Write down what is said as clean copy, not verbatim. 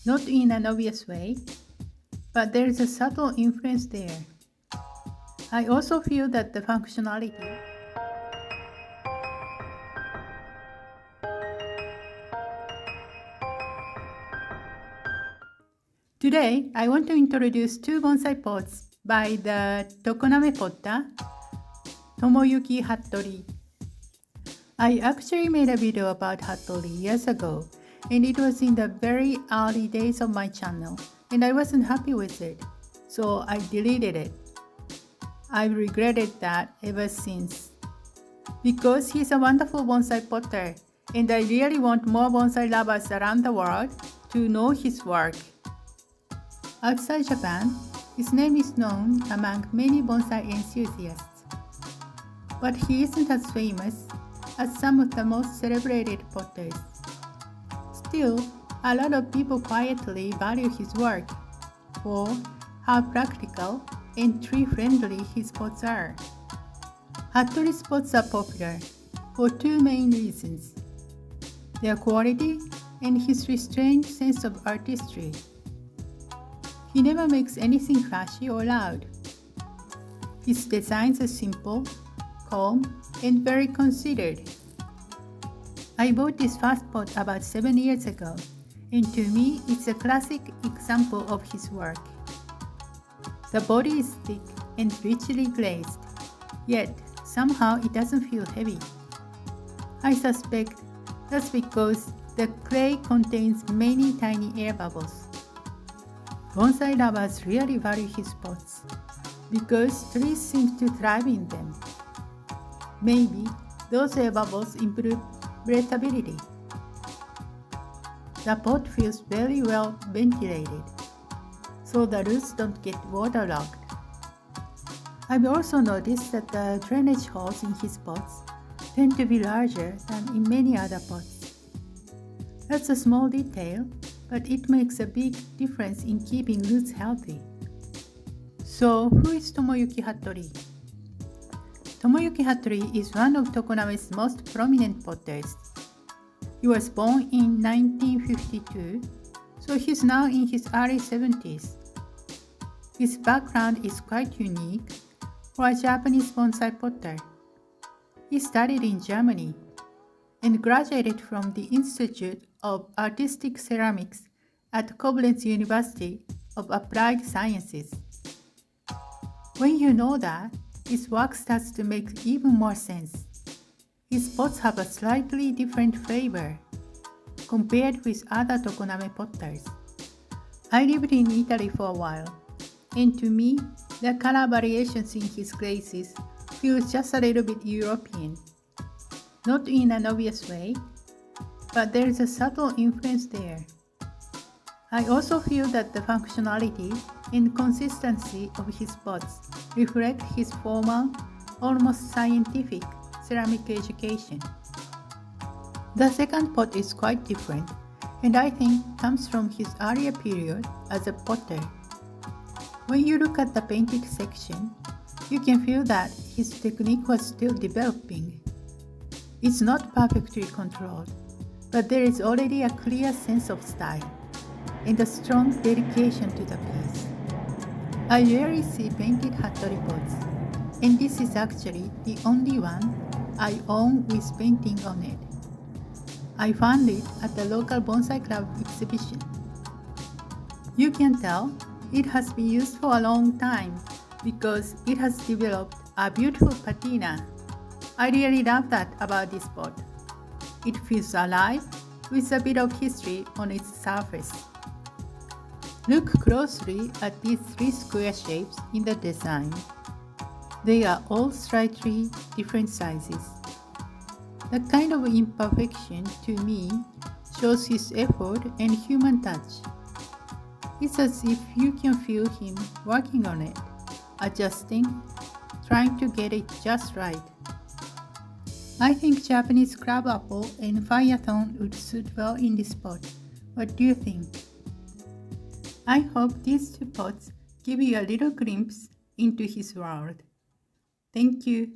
not in an obvious way, but there is a subtle influence there. I also feel that the functionality Today, I want to introduce two bonsai pots by the Tokoname potter, Tomoyuki Hattori. I actually made a video about Hattori years ago, and it was in the very early days of my channel, and I wasn't happy with it, so I deleted it. I've regretted that ever since. Because he's a wonderful bonsai potter, and I really want more bonsai lovers around the world to know his work. Outside Japan, his name is known among many bonsai enthusiasts, but he isn't as famous as some of the most celebrated potters. Still, a lot of people quietly value his work for how practical and tree-friendly his pots are. Hattori's pots are popular for two main reasons: their quality and his restrained sense of artistry. He never makes anything flashy or loud. His designs are simple, calm, and very considered. I bought this first pot about 7 years ago, and to me it's a classic example of his work. The body is thick and richly glazed, yet somehow it doesn't feel heavy. I suspect that's because the clay contains many tiny air bubbles. Bonsai lovers really value his pots because trees seem to thrive in them. Maybe those air bubbles improve breathability. The pot feels very well ventilated, so the roots don't get waterlogged. I've also noticed that the drainage holes in his pots tend to be larger than in many other pots. That's a small detail, but it makes a big difference in keeping roots healthy. So, who is Tomoyuki Hattori? Tomoyuki Hattori is one of Tokoname's most prominent potters. He was born in 1952, so he's now in his early 70s. His background is quite unique for a Japanese bonsai potter. He studied in Germany and graduated from the Institute of Artistic Ceramics at Koblenz University of Applied Sciences. When you know that, his work starts to make even more sense. His pots have a slightly different flavor compared with other Tokoname potters. I lived in Italy for a while, and to me, the color variations in his glazes feel just a little bit European. Not in an obvious way, but there is a subtle influence there. I also feel that the functionality and consistency of his pots reflect his formal, almost scientific ceramic education. The second pot is quite different, and I think comes from his earlier period as a potter. When you look at the painted section, you can feel that his technique was still developing. It's not perfectly controlled, but there is already a clear sense of style and a strong dedication to the piece. I rarely see painted Hattori pots, and this is actually the only one I own with painting on it. I found it at the local bonsai club exhibition. You can tell it has been used for a long time because it has developed a beautiful patina. I really love that about this pot. It feels alive with a bit of history on its surface. Look closely at these three square shapes in the design. They are all slightly different sizes. That kind of imperfection to me shows his effort and human touch. It's as if you can feel him working on it, adjusting, trying to get it just right. I think Japanese crabapple and firethorn would suit well in this pot. What do you think? I hope these two pots give you a little glimpse into his world. Thank you.